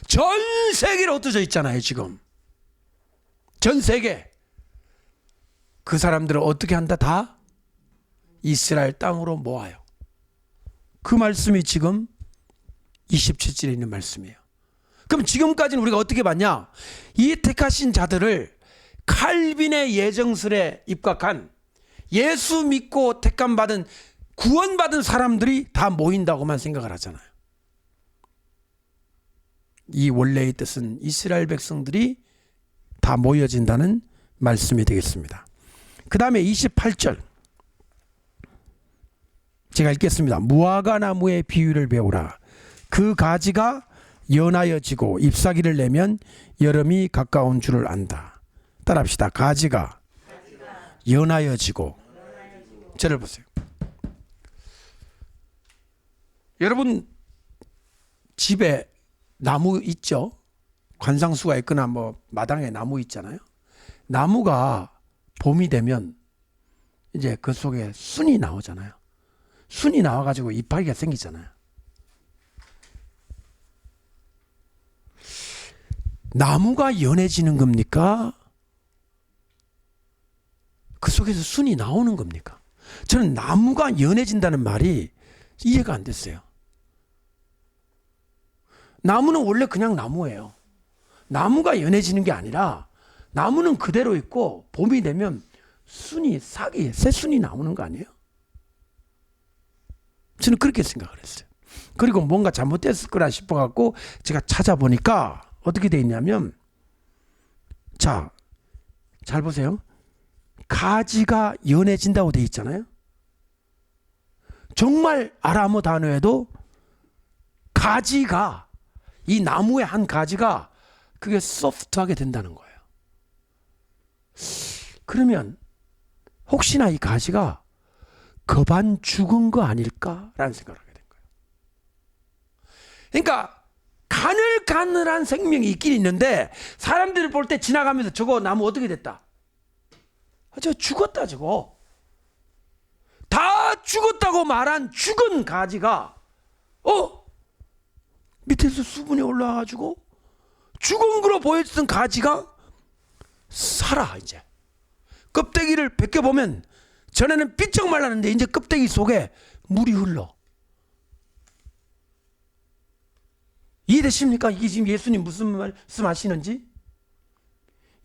전 세계로 흩어져 있잖아요, 지금. 전 세계. 그 사람들을 어떻게 한다? 다 이스라엘 땅으로 모아요. 그 말씀이 지금 27절에 있는 말씀이에요. 그럼 지금까지는 우리가 어떻게 봤냐? 이 택하신 자들을 칼빈의 예정설에 입각한 예수 믿고 택함받은 구원받은 사람들이 다 모인다고만 생각을 하잖아요. 이 원래의 뜻은 이스라엘 백성들이 다 모여진다는 말씀이 되겠습니다. 그 다음에 28절 제가 읽겠습니다. 무화과 나무의 비유를 배우라. 그 가지가 연하여지고 잎사귀를 내면 여름이 가까운 줄을 안다. 따라합시다. 가지가 연하여지고. 저를 보세요. 여러분 집에 나무 있죠? 관상수가 있거나 뭐 마당에 나무 있잖아요. 나무가 봄이 되면 이제 그 속에 순이 나오잖아요. 순이 나와가지고 이파리가 생기잖아요. 나무가 연해지는 겁니까? 그 속에서 순이 나오는 겁니까? 저는 나무가 연해진다는 말이 이해가 안 됐어요. 나무는 원래 그냥 나무예요. 나무가 연해지는 게 아니라 나무는 그대로 있고 봄이 되면 순이 새 순이 나오는 거 아니에요? 저는 그렇게 생각을 했어요. 그리고 뭔가 잘못됐을 거라 싶어갖고 제가 찾아보니까 어떻게 돼 있냐면, 자, 잘 보세요. 가지가 연해진다고 돼 있잖아요. 정말 아람어 단어에도 가지가, 이 나무의 한 가지가 그게 소프트하게 된다는 거예요. 그러면 혹시나 이 가지가 겁안 죽은 거 아닐까라는 생각을 하게 된 거예요. 그러니까 가늘가늘한 생명이 있긴 있는데 사람들이 볼 때 지나가면서 저거 나무 어떻게 됐다? 저 죽었다 저거. 다 죽었다고 말한 죽은 가지가 밑에서 수분이 올라와가지고 죽은 거로 보였던 가지가 살아. 이제 껍데기를 벗겨보면 전에는 삐쩍 말랐는데 이제 껍데기 속에 물이 흘러. 이해되십니까? 이게 지금 예수님 무슨 말씀하시는지?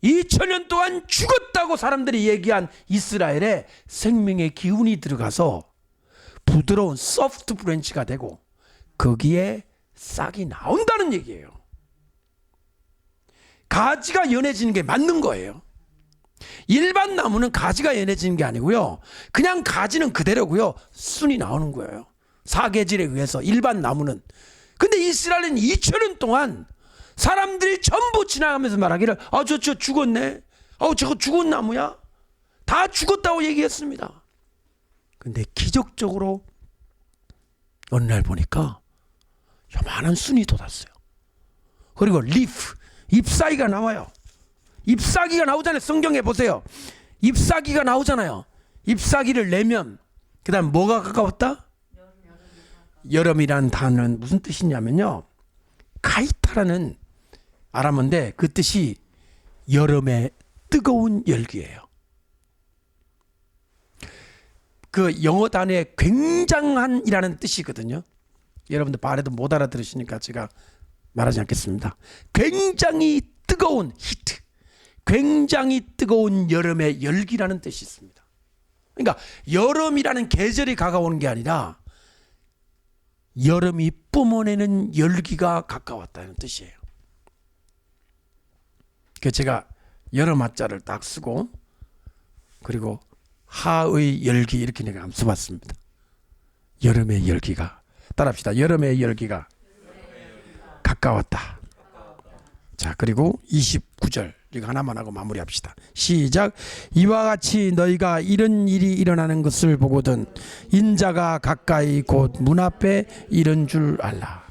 2000년 동안 죽었다고 사람들이 얘기한 이스라엘에 생명의 기운이 들어가서 부드러운 소프트 브랜치가 되고 거기에 싹이 나온다는 얘기예요. 가지가 연해지는 게 맞는 거예요. 일반 나무는 가지가 연해지는 게 아니고요. 그냥 가지는 그대로고요. 순이 나오는 거예요. 사계질에 의해서 일반 나무는. 근데 이스라엘은 2000년 동안 사람들이 전부 지나가면서 말하기를 저 죽었네. 저거 죽은 나무야. 다 죽었다고 얘기했습니다. 근데 기적적으로 어느 날 보니까 요만한 순이 돋았어요. 그리고 리프, 잎사귀가 나와요. 잎사귀가 나오잖아요. 성경에 보세요. 잎사귀가 나오잖아요. 잎사귀를 내면 그 다음 뭐가 가까웠다? 여름이라는 단어는 무슨 뜻이냐면요, 카이타라는 아람어인데 그 뜻이 여름의 뜨거운 열기예요. 그 영어 단어에 굉장한이라는 뜻이거든요. 여러분들 발에도 못 알아들으시니까 제가 말하지 않겠습니다. 굉장히 뜨거운 히트, 굉장히 뜨거운 여름의 열기라는 뜻이 있습니다. 그러니까 여름이라는 계절이 가까우는 게 아니라 여름이 뿜어내는 열기가 가까웠다는 뜻이에요. 그래서 제가 여름 한자를 딱 쓰고 그리고 하의 열기 이렇게 내가 한번 써봤습니다. 여름의 열기가, 따라합시다. 여름의 열기가 가까웠다. 자, 그리고 29절 이거 하나만 하고 마무리합시다. 시작. 이와 같이 너희가 이런 일이 일어나는 것을 보거든 인자가 가까이 곧 문 앞에 이른 줄 알라.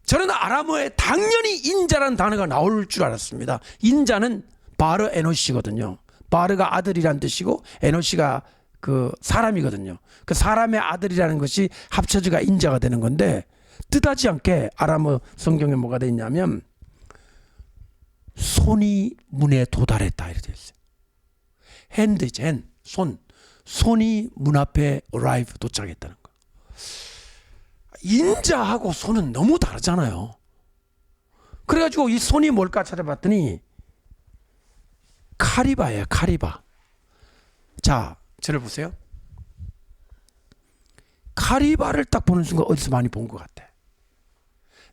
저는 아람어에 당연히 인자라는 단어가 나올 줄 알았습니다. 인자는 바르 에노시거든요. 바르가 아들이란 뜻이고 에노시가 그 사람이거든요. 그 사람의 아들이라는 것이 합쳐져가 인자가 되는 건데 뜻하지 않게 아람어 성경에 뭐가 돼 있냐면 손이 문에 도달했다 이렇게 돼 있어요. 핸드, 손이 문 앞에 arrive, 도착했다는 거. 인자하고 손은 너무 다르잖아요. 그래가지고 이 손이 뭘까 찾아봤더니 카리바예요. 카리바. 자, 저를 보세요. 카리바를 딱 보는 순간 어디서 많이 본 것 같아.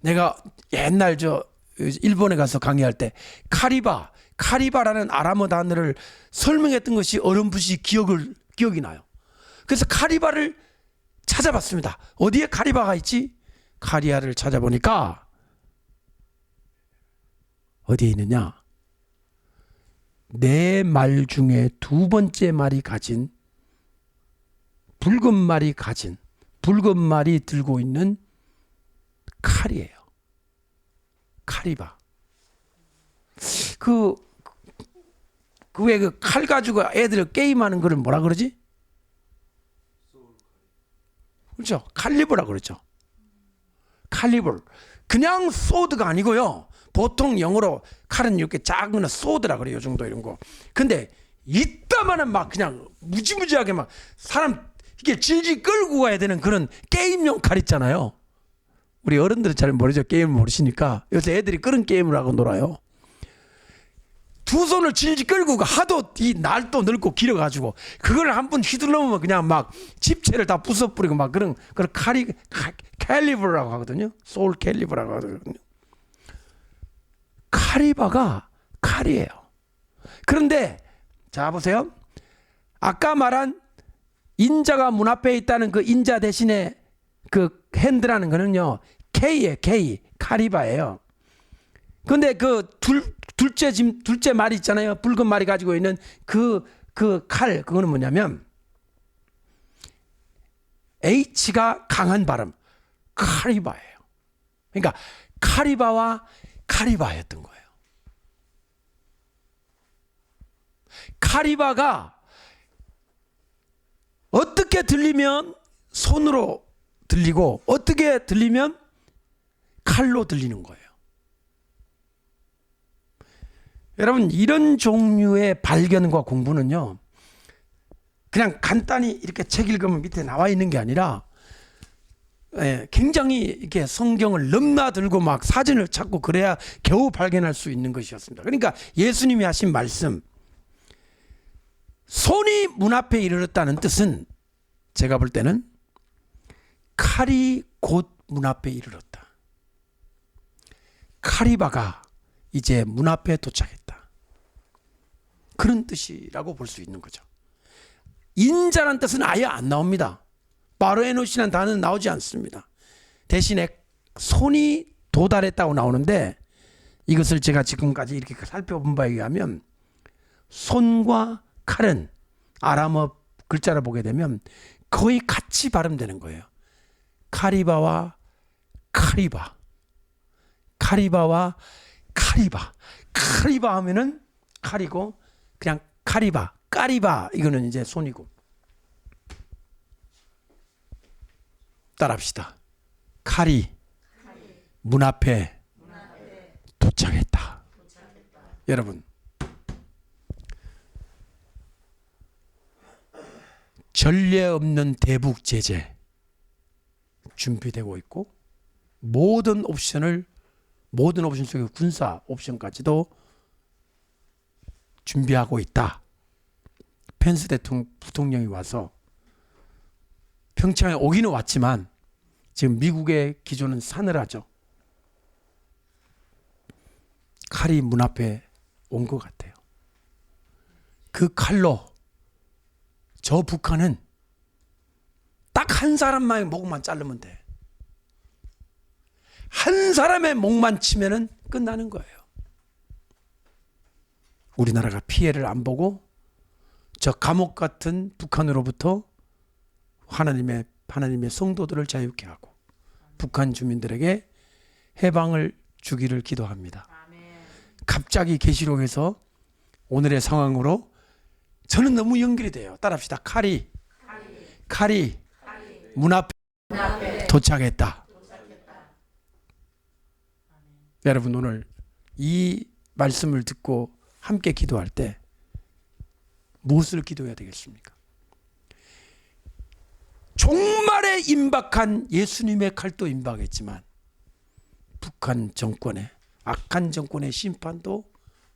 내가 옛날 일본에 가서 강의할 때 카리바라는 아람어 단어를 설명했던 것이 어렴풋이 기억이 나요. 그래서 카리바를 찾아봤습니다. 어디에 카리바가 있지? 카리아를 찾아보니까 어디에 있느냐? 네 말 중에 두 번째 말이 가진 붉은 말이 들고 있는 칼이에요. 카리바. 그 왜 그 칼 가지고 애들 게임하는 거를 뭐라 그러지? 그렇죠. 칼리버라 그러죠. 칼리버. 그냥 소드가 아니고요. 보통 영어로 칼은 이렇게 작은 소드라 그래요. 이 정도 이런 거. 근데 이따만은 막 그냥 무지무지하게 막 사람 이게 질질 끌고 가야 되는 그런 게임용 칼 있잖아요. 우리 어른들은 잘 모르죠. 게임을 모르시니까. 요새 애들이 그런 게임을 하고 놀아요. 두 손을 질질 끌고 가. 하도 이 날도 넓고 길어가지고 그걸 한 번 휘둘러면 그냥 막 집체를 다 부숴버리고 막 그런 캘리버라고 하거든요. 소울 캘리버라고 하거든요. 카리바가 칼이에요. 그런데 자 보세요. 아까 말한 인자가 문 앞에 있다는 그 인자 대신에 그 핸드라는 거는요, K예요. K. 카리바예요. 근데 그 둘째 말이 있잖아요. 붉은 말이 가지고 있는 그 그 칼, 그거는 뭐냐면 H가 강한 발음, 카리바예요. 그러니까 카리바와 카리바였던 거예요. 카리바가 어떻게 들리면 손으로 들리고 어떻게 들리면 칼로 들리는 거예요. 여러분, 이런 종류의 발견과 공부는요, 그냥 간단히 이렇게 책 읽으면 밑에 나와 있는 게 아니라 굉장히 이렇게 성경을 넘나들고 막 사진을 찾고 그래야 겨우 발견할 수 있는 것이었습니다. 그러니까 예수님이 하신 말씀, 손이 문 앞에 이르렀다는 뜻은 제가 볼 때는 칼이 곧 문 앞에 이르렀다. 카리바가 이제 문 앞에 도착했다. 그런 뜻이라고 볼 수 있는 거죠. 인자란 뜻은 아예 안 나옵니다. 바로에노시라는 단어는 나오지 않습니다. 대신에 손이 도달했다고 나오는데, 이것을 제가 지금까지 이렇게 살펴본 바에 의하면 손과 칼은 아람어 글자를 보게 되면 거의 같이 발음되는 거예요. 카리바와 카리바, 카리바와 카리바. 카리바 하면은 칼이고, 그냥 카리바, 까리바 이거는 이제 손이고. 따라합시다. 칼이 문 앞에 도착했다. 여러분, 전례 없는 대북 제재 준비되고 있고, 모든 옵션 속에 군사 옵션까지도 준비하고 있다. 펜스 부통령이 와서 평창에 오기는 왔지만 지금 미국의 기조는 사늘하죠. 칼이 문 앞에 온 것 같아요. 그 칼로 저 북한은 딱 한 사람만의 목만 자르면 돼. 한 사람의 목만 치면은 끝나는 거예요. 우리나라가 피해를 안 보고 저 감옥 같은 북한으로부터 하나님의 성도들을 자유케 하고 북한 주민들에게 해방을 주기를 기도합니다. 갑자기 계시록에서 오늘의 상황으로 저는 너무 연결이 돼요. 따라합시다. 칼이 문 앞에 도착했다. 여러분, 오늘 이 말씀을 듣고 함께 기도할 때 무엇을 기도해야 되겠습니까? 종말에 임박한 예수님의 칼도 임박했지만 북한 정권의 악한 정권의 심판도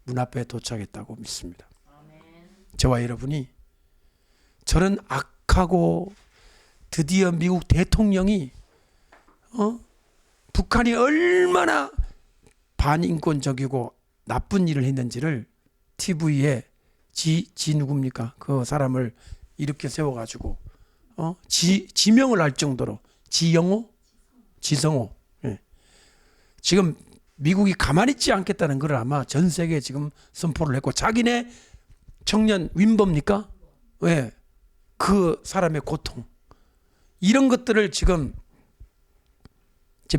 문 앞에 도착했다고 믿습니다. 저와 여러분이 저런 악하고 드디어 미국 대통령이 북한이 얼마나 반인권적이고 나쁜 일을 했는지를 TV에 지 누굽니까? 그 사람을 이렇게 세워가지고 지명을 할 정도로 지성호. 예. 지금 미국이 가만히 있지 않겠다는 걸 아마 전 세계에 지금 선포를 했고, 자기네 청년 윈버입니까? 왜? 그 사람의 고통, 이런 것들을 지금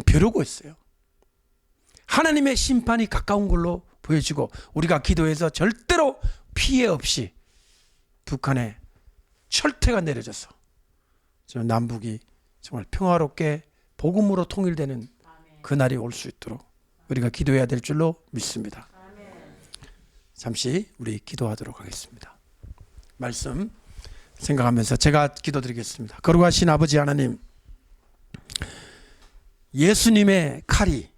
벼르고 있어요. 하나님의 심판이 가까운 걸로 보여지고, 우리가 기도해서 절대로 피해 없이 북한에 철퇴가 내려져서 남북이 정말 평화롭게 복음으로 통일되는 그날이 올 수 있도록 우리가 기도해야 될 줄로 믿습니다. 잠시 우리 기도하도록 하겠습니다. 말씀 생각하면서 제가 기도드리겠습니다. 거룩하신 아버지 하나님, 예수님의 칼이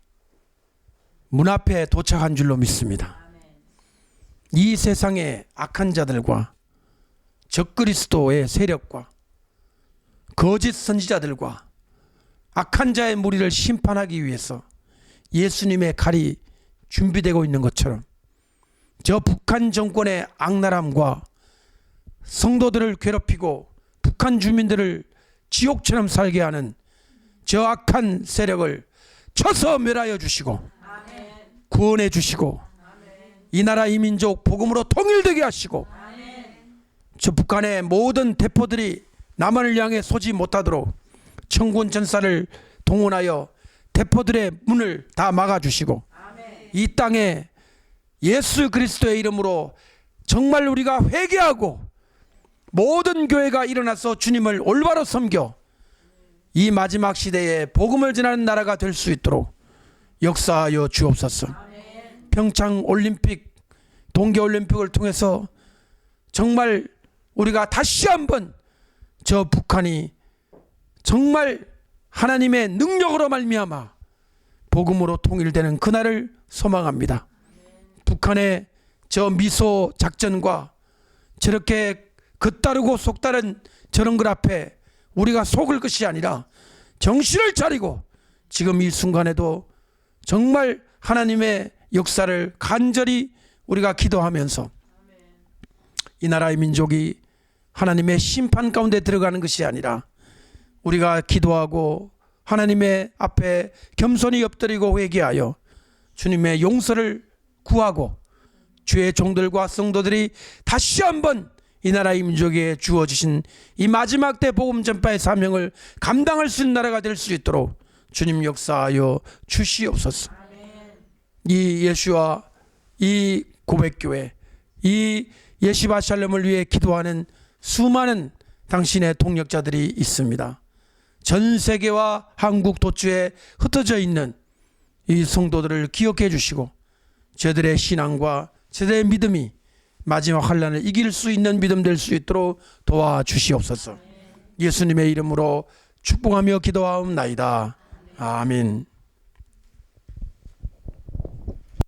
문 앞에 도착한 줄로 믿습니다. 이 세상의 악한 자들과 적그리스도의 세력과 거짓 선지자들과 악한 자의 무리를 심판하기 위해서 예수님의 칼이 준비되고 있는 것처럼, 저 북한 정권의 악랄함과 성도들을 괴롭히고 북한 주민들을 지옥처럼 살게 하는 저 악한 세력을 쳐서 멸하여 주시고 구원해 주시고 이 나라 이 민족 복음으로 통일되게 하시고 저 북한의 모든 대포들이 남한을 향해 쏘지 못하도록 천군 전사를 동원하여 대포들의 문을 다 막아주시고, 이 땅에 예수 그리스도의 이름으로 정말 우리가 회개하고 모든 교회가 일어나서 주님을 올바로 섬겨 이 마지막 시대에 복음을 전하는 나라가 될 수 있도록 역사하여 주옵소서. 평창 올림픽, 동계 올림픽을 통해서 정말 우리가 다시 한번 저 북한이 정말 하나님의 능력으로 말미암아 복음으로 통일되는 그날을 소망합니다. 북한의 저 미소 작전과 저렇게 겉다르고 속다른 저런 것 앞에 우리가 속을 것이 아니라 정신을 차리고 지금 이 순간에도 정말 하나님의 역사를 간절히 우리가 기도하면서 이 나라의 민족이 하나님의 심판 가운데 들어가는 것이 아니라 우리가 기도하고 하나님의 앞에 겸손히 엎드리고 회개하여 주님의 용서를 구하고 주의 종들과 성도들이 다시 한번 이 나라의 민족에 주어지신 이 마지막 때 복음 전파의 사명을 감당할 수 있는 나라가 될 수 있도록 주님 역사하여 주시옵소서. 이 예수와 이 고백교회, 이 예시바 샬롬을 위해 기도하는 수많은 당신의 동력자들이 있습니다. 전 세계와 한국 도처에 흩어져 있는 이 성도들을 기억해 주시고 저들의 신앙과 저들의 믿음이 마지막 환난을 이길 수 있는 믿음 될 수 있도록 도와주시옵소서. 예수님의 이름으로 축복하며 기도하옵나이다. 아멘.